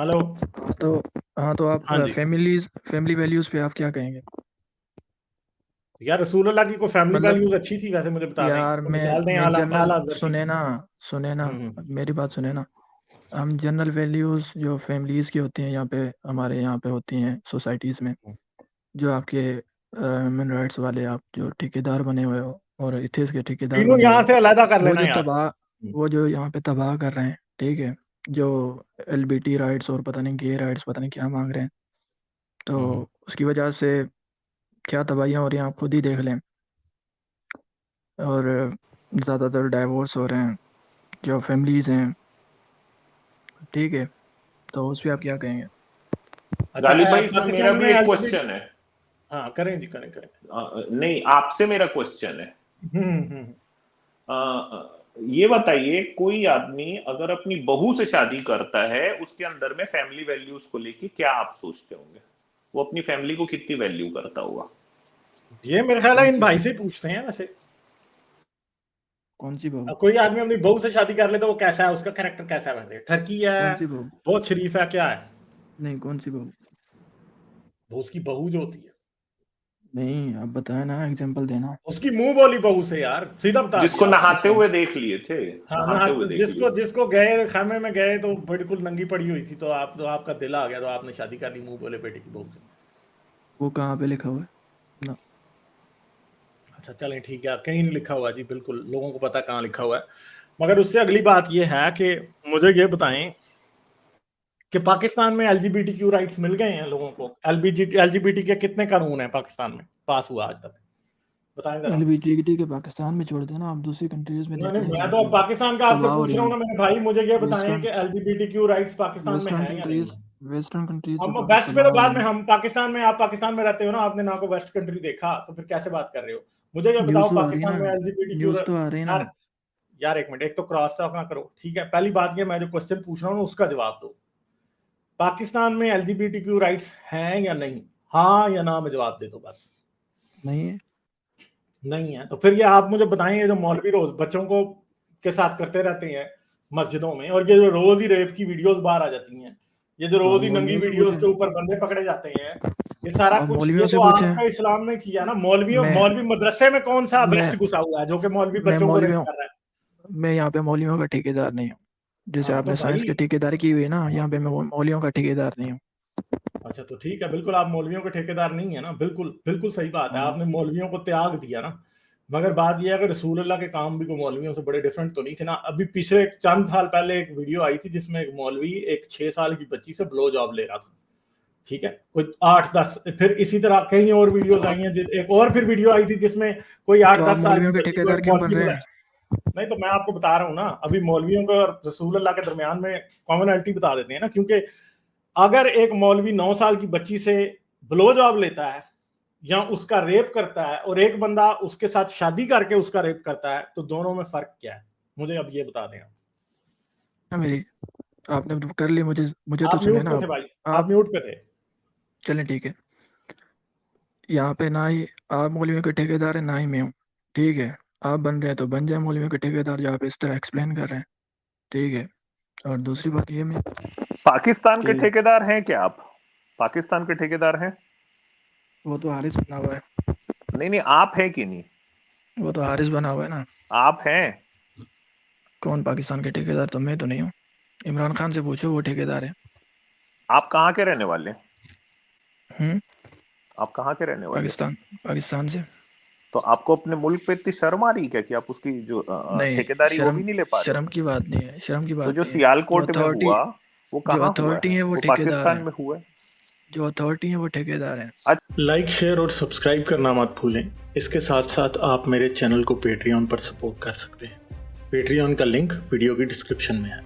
Hello. तो हाँ, तो आप हाँ जी। फैमिली वैल्यूज पे आप क्या कहेंगे? यार रसूल अल्लाह की कोई फैमिली मतलब वैल्यूज अच्छी थी, वैसे मुझे बता दें, यार कोई मैं मिसाल दें मैं आला जनरल आला हज़रत की। सुने ना, हम्म। मेरी बात सुने ना। हम जनरल वैल्यूज जो फैमिलीज की होती हैं यहाँ पे, हमारे यहाँ पे होती हैं सोसाइटीज में, जो आपके ह्यूमन राइट्स वाले, आप जो ठेकेदार बने हुए हो और इथिक्स के ठेकेदार तीनों बने हुए यहाँ हो, से अलहदा कर वो लेना जो यार। तबाह वो जो यहाँ पे तबाह कर रहे हैं, ठीक है, जो एलबीटी राइट्स और पता नहीं गे राइट्स पता नहीं क्या मांग रहे हैं, तो हम्म। उसकी वजह से क्या तबाहियाँ हो रही हैं आप खुद ही देख लें। और ज़्यादातर डाइवोर्स हो रहे हैं, जो फैमिलीज हैं, ठीक है, तो उस पर आप क्या कहेंगे? अच्छा, गालिब भाई इसमें मेरा पाकिस्तान में भी एक एलजीबीटी। क्वेश्चन है। हाँ करें जी, करें करें। नहीं, आपसे मेरा क्वेश्चन है। हम्म। ये बताइए, कोई आदमी अगर अपनी बहू से शादी करता है, उसके अंदर में फैमिली वैल्यूज को लेके क्या आप सोचते होंगे? वो अपनी फैमिली को कितनी वैल्यू करता होगा? ये मेरे ख्याल है कौन इन सी भाई बहू? से ही पूछते हैं वैसे। कौन सी बहू? अब कोई आदमी अपनी बहू से शादी कर ले तो वो कैसा है, उसका कैरेक्टर कैसा है, वैसे ठरकी है, कौन सी बहू? बहुत शरीफ है, क्या है? नहीं, कौन सी बहू? वो उसकी बहू जो होती है, नहीं, आप बताए ना, एग्जांपल देना। उसकी मुंह बोली बहू से यार, सीधा बता जिसको दिया आपने। नहाते अच्छा। हुए देख लिए थे, हाँ ना, नहाते हुए देख लिए जिसको थे। जिसको गए खामे में गए तो बिल्कुल नंगी पड़ी हुई थी, तो आपका दिल आ गया, तो आपने शादी कर ली मुंह बोले बेटे की बहू से। वो कहाँ पे लिखा हुआ है ना? अच्छा चलें ठीक है, कहीं नहीं लिखा हुआ जी, बिल्कुल लोगों को पता कहाँ लिखा हुआ है। मगर उससे अगली बात यह है कि मुझे ये बताएं कि पाकिस्तान में एलजीबीटीक्यू राइट्स मिल गए हैं लोगों को? एलजीबीटी के कितने कानून हैं पाकिस्तान में पास हुआ आज तक, बताएं जरा। एलबीटीटी के पाकिस्तान में छोड़ देना, आप दूसरी कंट्रीज में नहीं देख नहीं, लें मैं जहाँ तो पे अब पाकिस्तान का आपसे तबाह हो पूछ रही रहा हूँ हैं। ना मेरे भाई, मुझे ये बताएं वेस्टर्न कि एलजीबीटीक्यू राइट्स पाकिस्तान में वेस्टर्न हैं या नहीं कंट्रीज है? वेस्टर्न कंट्रीज जो हम काफी वेस्ट पे तबाह तो हो बाद रही में, हैं। हम पाकिस्तान में, आप पाकिस्तान में रहते हो ना, आपने ना को वेस्ट कंट्री देखा, तो फिर कैसे बात कर रहे हो? मुझे ये न्यूज़ बताओ तो आ रही है पाकिस्तान ना, में एलजीबीटीक्यू। न्यूज़ तो आ रही है ना। यार, यार एक मिनट, एक तो क्रॉस टॉक ना करो, ठीक है? पहली बात ये, मैं जो क्वेश्चन पूछ रहा हूँ उसका जवाब दो। पाकिस्तान में एलजीबीटीक्यू राइट्स हैं या नहीं? हाँ या ना में जवाब दे दो बस। नहीं है। नहीं है तो फिर ये आप मुझे बताएं, ये जो मौलवी रोज बच्चों को के साथ करते रहते हैं मस्जिदों में, और ये जो रोज ही रेप की वीडियोस बाहर आ जाती हैं, ये जो तो आप रोज ही नंगी मौलवियों से वीडियोस पूछें। के ऊपर बंदे पकड़े जाते हैं, ये तो सारा आप कुछ, मौलवियों ये से तो पूछें। आपका इस्लाम ने किया ना। मौलवियों, मैं मौलवी मदरसे में कौन सा मैं वेस्ट घुसा हुआ है जो कि मौलवी मैं बच्चों को रेप मौलवियों कर रहा है? मैं यहाँ पे मौलवियों का ठेकेदार नहीं हूँ। जैसे हाँ तो आपने साइंस भाई, की ठेकेदारी की हुई है ना, यहाँ पे मैं मौलवियों का ठेकेदार नहीं हूँ। अच्छा तो ठीक है, बिल्कुल आप मौलवियों के ठेकेदार नहीं है ना, बिल्कुल बिल्कुल सही बात है, हाँ। आपने मौलवियों को त्याग दिया ना। मगर बात यह है कि रसूल अल्लाह के काम भी कोई मौलवियों से बड़े डिफरेंट तो नहीं थे ना। अभी पिछले चंद साल पहले एक वीडियो आई थी जिसमें एक मौलवी एक 6 साल की बच्ची से ब्लो जॉब ले रहा था, ठीक है, कोई 8-10, फिर इसी तरह कई और वीडियोस आई हैं, एक और फिर वीडियो आई थी जिसमें कोई तो आठ आप दस साल मौलवियों की के बच्ची को ठेकेदार एक क्यों बन मौलवी रहे बोला। हैं? नहीं तो मैं आपको बता रहा हूँ ना, अभी मौलवियों का और रसूल अल्लाह के दरमियान में कॉमनैलिटी बता देते हैं ना, क्योंकि अगर एक मौलवी 9 साल की बच्ची से ब्लो जॉब लेता है या उसका रेप करता है, और एक बंदा उसके साथ शादी करके उसका रेप करता है, तो दोनों में फर्क क्या है? मुझे अब ये बता दें आप। हाँ, मेरी आपने तो कर ली, मुझे मुझे तो आप सुने म्यूट ना पे थे आप। भाई, आप आप म्यूट पे थे। चलें, ठीक है। यहाँ पे ना ही आप मौलवियों के ठेकेदार हैं, ना ही मैं हूँ, ठीक है। आप बन रहे हैं तो बन जाए मौलवियों के ठेकेदार, जो आप इस तरह एक्सप्लेन कर रहे हैं, ठीक है। और दूसरी बात ये मैं पाकिस्तान के कि ठेकेदार हैं क्या आप? पाकिस्तान के ठेकेदार हैं? वो तो हारिस बना हुआ है। नहीं नहीं, आप हैं कि नहीं? वो तो हारिस बना हुआ है ना। आप हैं? कौन पाकिस्तान के ठेकेदार? तो मैं तो नहीं हूँ। इमरान खान से पूछो, वो ठेकेदार है। आप कहाँ के रहने वाले? हम्म। आप कहाँ के रहने वाले? पाकिस्तान पाकिस्तान से। तो आपको अपने मुल्क पे इतनी शर्म आ रही क्या कि आप उसकी जो नहीं, ठेकेदारी वो भी नहीं ले पा रहे हो? शर्म की बात नहीं है, शर्म की तो बात जो नहीं है। जो सियालकोट में अथॉरिटी हुआ, वो जो कहाँ हुआ अथॉरिटी है? है वो वो ठेकेदार पाकिस्तान हैं। में हुआ है। जो अथॉरिटी है वो ठेकेदार हैं। लाइक, शेयर और सब्सक्राइब करना मत भूलें। इसके साथ साथ आप मेरे चैनल को पेट्रियन पर सपोर्ट कर सकते हैं। पेट्रियन का लिंक वीडियो की डिस्क्रिप्शन में है।